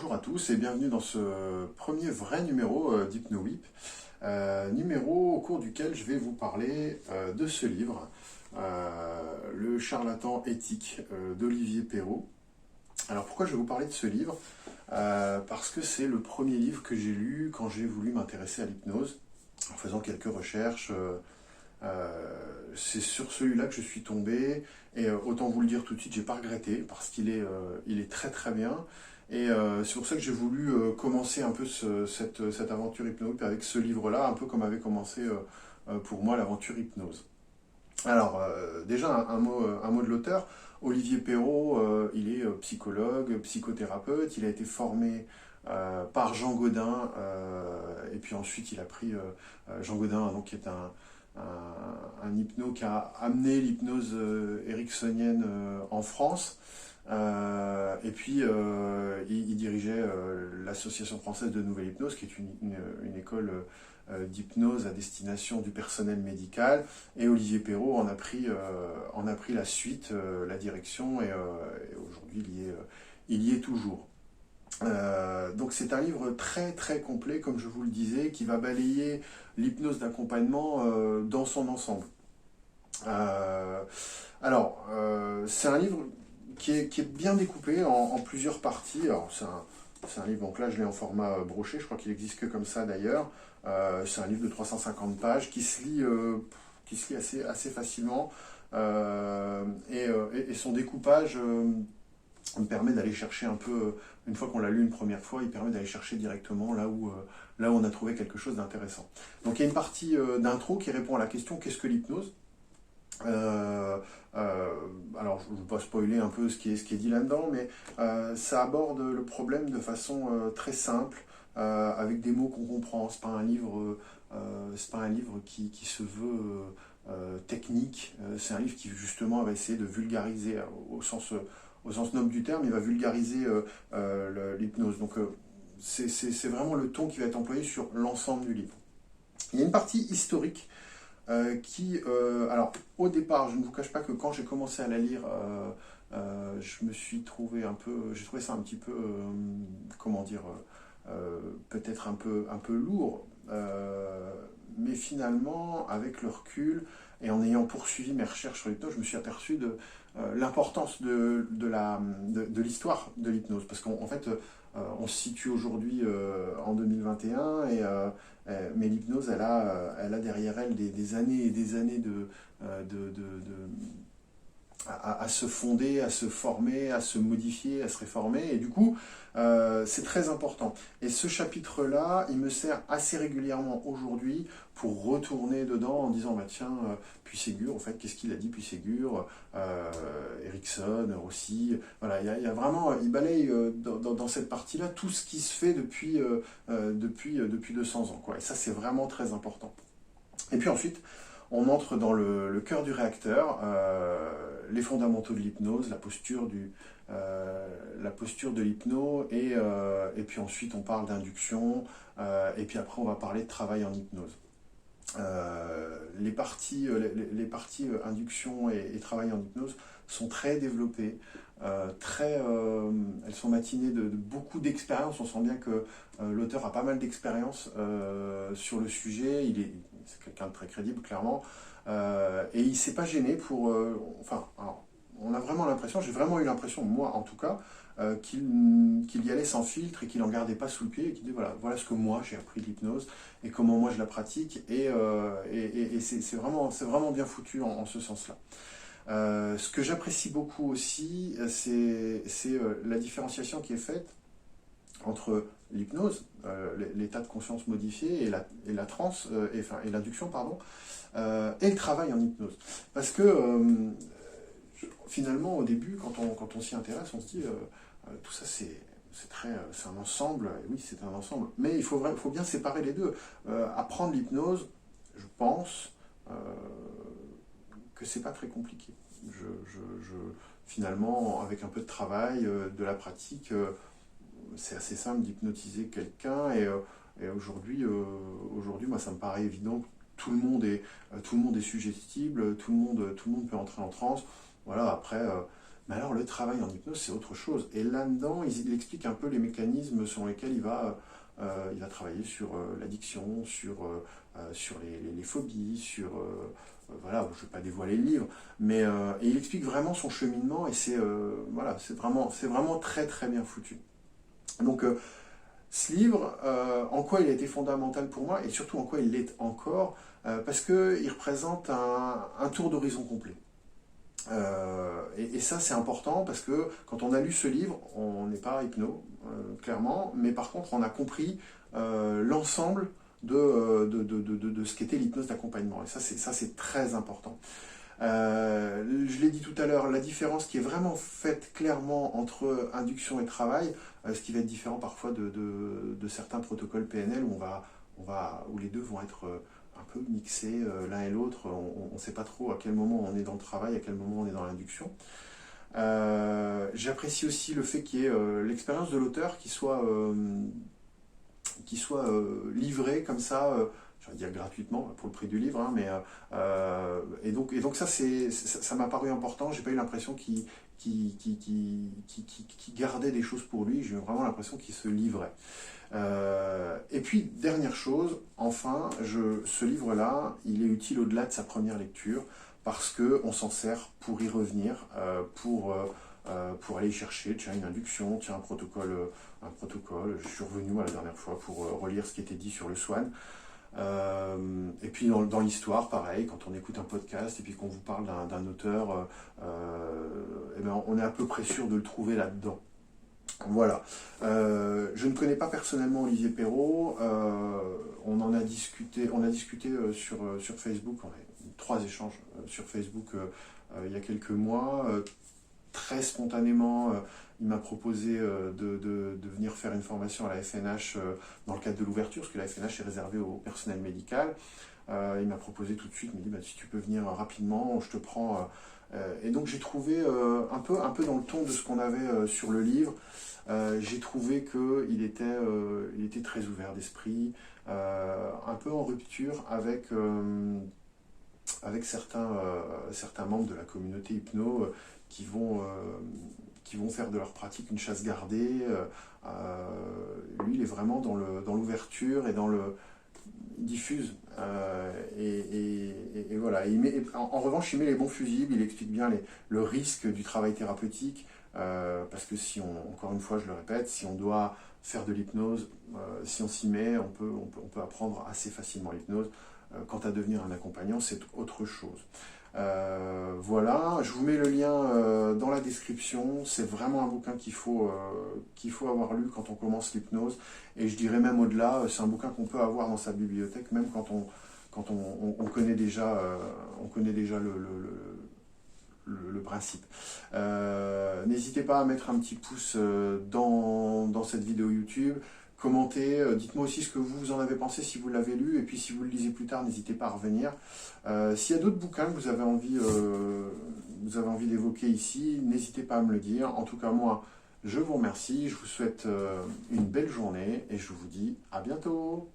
Bonjour à tous et bienvenue dans ce premier vrai numéro d'HypnoWhip, numéro au cours duquel je vais vous parler de ce livre, Le charlatan éthique d'Olivier Perrault. Alors pourquoi je vais vous parler de ce livre? Parce que c'est le premier livre que j'ai lu quand j'ai voulu m'intéresser à l'hypnose, en faisant quelques recherches. C'est sur celui-là que je suis tombé, et autant vous le dire tout de suite, j'ai pas regretté, parce il est très très bien. Et c'est pour ça que j'ai voulu commencer un peu cette aventure hypnotique avec ce livre-là, un peu comme avait commencé pour moi l'aventure hypnose. Alors, déjà un mot de l'auteur. Olivier Perrault, il est psychologue, psychothérapeute, il a été formé par Jean Godin, et puis ensuite il a pris Jean Godin, donc, qui est un hypno qui a amené l'hypnose ericksonienne en France. Et puis il dirigeait l'Association française de nouvelle hypnose, qui est une école d'hypnose à destination du personnel médical. Et Olivier Perrault en a pris la suite, la direction, et aujourd'hui il y est toujours. Donc c'est un livre très très complet, comme je vous le disais, qui va balayer l'hypnose d'accompagnement dans son ensemble. C'est un livre qui est bien découpé en plusieurs parties. Alors c'est un livre, donc là je l'ai en format broché, je crois qu'il n'existe que comme ça d'ailleurs. C'est un livre de 350 pages qui se lit assez facilement. Et son découpage me permet d'aller chercher un peu, une fois qu'on l'a lu une première fois, il permet d'aller chercher directement là où on a trouvé quelque chose d'intéressant. Donc il y a une partie d'intro qui répond à la question: qu'est-ce que l'hypnose? Alors je ne vais pas spoiler un peu ce qui est dit là-dedans, mais ça aborde le problème de façon très simple, avec des mots qu'on comprend. C'est pas un livre, qui se veut technique. C'est un livre qui justement va essayer de vulgariser au sens noble du terme. Il va vulgariser l'hypnose. Donc c'est vraiment le ton qui va être employé sur l'ensemble du livre. Il y a une partie historique alors au départ, je ne vous cache pas que quand j'ai commencé à la lire, je me suis trouvé j'ai trouvé ça un petit peu, comment dire, peut-être un peu lourd, mais finalement, avec le recul, et en ayant poursuivi mes recherches sur l'hypnose, je me suis aperçu de l'importance de l'histoire de l'hypnose, parce qu'en fait, on se situe aujourd'hui en 2021, mais l'hypnose, elle a derrière elle des années et des années à se fonder, à se former, à se modifier, à se réformer, et du coup, c'est très important. Et ce chapitre-là, il me sert assez régulièrement aujourd'hui pour retourner dedans en disant, bah tiens, Puységur, en fait, qu'est-ce qu'il a dit Puységur, Erickson aussi, voilà, il y a vraiment, il balaye dans cette partie-là tout ce qui se fait depuis 200 ans, quoi. Et ça, c'est vraiment très important. Et puis ensuite, on entre dans le cœur du réacteur, les fondamentaux de l'hypnose, la posture de l'hypno, et puis ensuite on parle d'induction, et puis après on va parler de travail en hypnose. Les parties induction et travail en hypnose sont très développées, elles sont matinées de beaucoup d'expérience. On sent bien que l'auteur a pas mal d'expérience sur le sujet. C'est quelqu'un de très crédible, clairement, et il ne s'est pas gêné pour... alors, on a vraiment l'impression, j'ai vraiment eu l'impression, moi en tout cas, qu'il y allait sans filtre et qu'il n'en gardait pas sous le pied, et qu'il dit voilà ce que moi j'ai appris de l'hypnose et comment moi je la pratique, et c'est vraiment bien foutu en ce sens-là. Ce que j'apprécie beaucoup aussi, c'est la différenciation qui est faite entre l'hypnose, l'état de conscience modifié, et la transe, et l'induction, pardon, et le travail en hypnose. Parce que finalement, au début, quand on s'y intéresse, on se dit tout ça c'est un ensemble, et oui c'est un ensemble, mais il faut bien séparer les deux. Apprendre l'hypnose, je pense que c'est pas très compliqué. Finalement, avec un peu de travail, de la pratique, c'est assez simple d'hypnotiser quelqu'un, et aujourd'hui, moi ça me paraît évident que tout le monde est suggestible, tout le monde peut entrer en transe. Voilà, après, Mais alors le travail en hypnose, c'est autre chose. Et là-dedans, il explique un peu les mécanismes selon lesquels il va travailler sur l'addiction, sur les phobies, voilà, je ne vais pas dévoiler le livre, mais et il explique vraiment son cheminement et voilà, c'est vraiment très très bien foutu. Donc ce livre, en quoi il a été fondamental pour moi et surtout en quoi il l'est encore, parce qu'il représente un tour d'horizon complet. Et ça, c'est important parce que quand on a lu ce livre, on n'est pas hypno, clairement, mais par contre, on a compris l'ensemble de ce qu'était l'hypnose d'accompagnement. Et ça, c'est très important. Je l'ai dit tout à l'heure, la différence qui est vraiment faite clairement entre induction et travail, ce qui va être différent parfois de certains protocoles PNL où les deux vont être un peu mixés l'un et l'autre. On ne sait pas trop à quel moment on est dans le travail, à quel moment on est dans l'induction. J'apprécie aussi le fait qu'il y ait l'expérience de l'auteur qui soit livrée comme ça. Je vais dire gratuitement pour le prix du livre, hein, et donc ça m'a paru important. J'ai pas eu l'impression qu'il gardait des choses pour lui. J'ai eu vraiment l'impression qu'il se livrait. Et puis dernière chose, enfin, ce livre-là, il est utile au-delà de sa première lecture parce que on s'en sert pour y revenir, pour aller chercher, tiens, une induction, tiens, un protocole. Je suis revenu la dernière fois pour relire ce qui était dit sur le Swan. Et puis dans l'histoire, pareil, quand on écoute un podcast et puis qu'on vous parle d'un auteur, eh ben, on est à peu près sûr de le trouver là-dedans. Voilà. Je ne connais pas personnellement Olivier Perrault. On a discuté sur Facebook. On a eu 3 échanges sur Facebook il y a quelques mois. Très spontanément, il m'a proposé de venir faire une formation à la FNH dans le cadre de l'ouverture, parce que la FNH est réservée au personnel médical. Il m'a proposé tout de suite, il m'a dit si tu peux venir rapidement, je te prends. Et donc j'ai trouvé un peu dans le ton de ce qu'on avait sur le livre, j'ai trouvé qu'il était très ouvert d'esprit, un peu en rupture avec certains membres de la communauté hypno qui vont faire de leur pratique une chasse gardée. Lui, il est vraiment dans l'ouverture et il diffuse. Et voilà. En revanche, il met les bons fusibles, il explique bien le risque du travail thérapeutique, parce que encore une fois, je le répète, si on doit faire de l'hypnose, si on s'y met, on peut apprendre assez facilement l'hypnose. Quant à devenir un accompagnant, c'est autre chose. Voilà, je vous mets le lien dans la description. C'est vraiment un bouquin qu'il faut avoir lu quand on commence l'hypnose. Et je dirais même au-delà, c'est un bouquin qu'on peut avoir dans sa bibliothèque, même quand on connaît déjà, le principe. N'hésitez pas à mettre un petit pouce dans cette vidéo YouTube. Commentez, dites-moi aussi ce que vous en avez pensé si vous l'avez lu, et puis si vous le lisez plus tard, n'hésitez pas à revenir. S'il y a d'autres bouquins que vous avez envie d'évoquer ici, n'hésitez pas à me le dire. En tout cas, moi, je vous remercie, je vous souhaite une belle journée, et je vous dis à bientôt.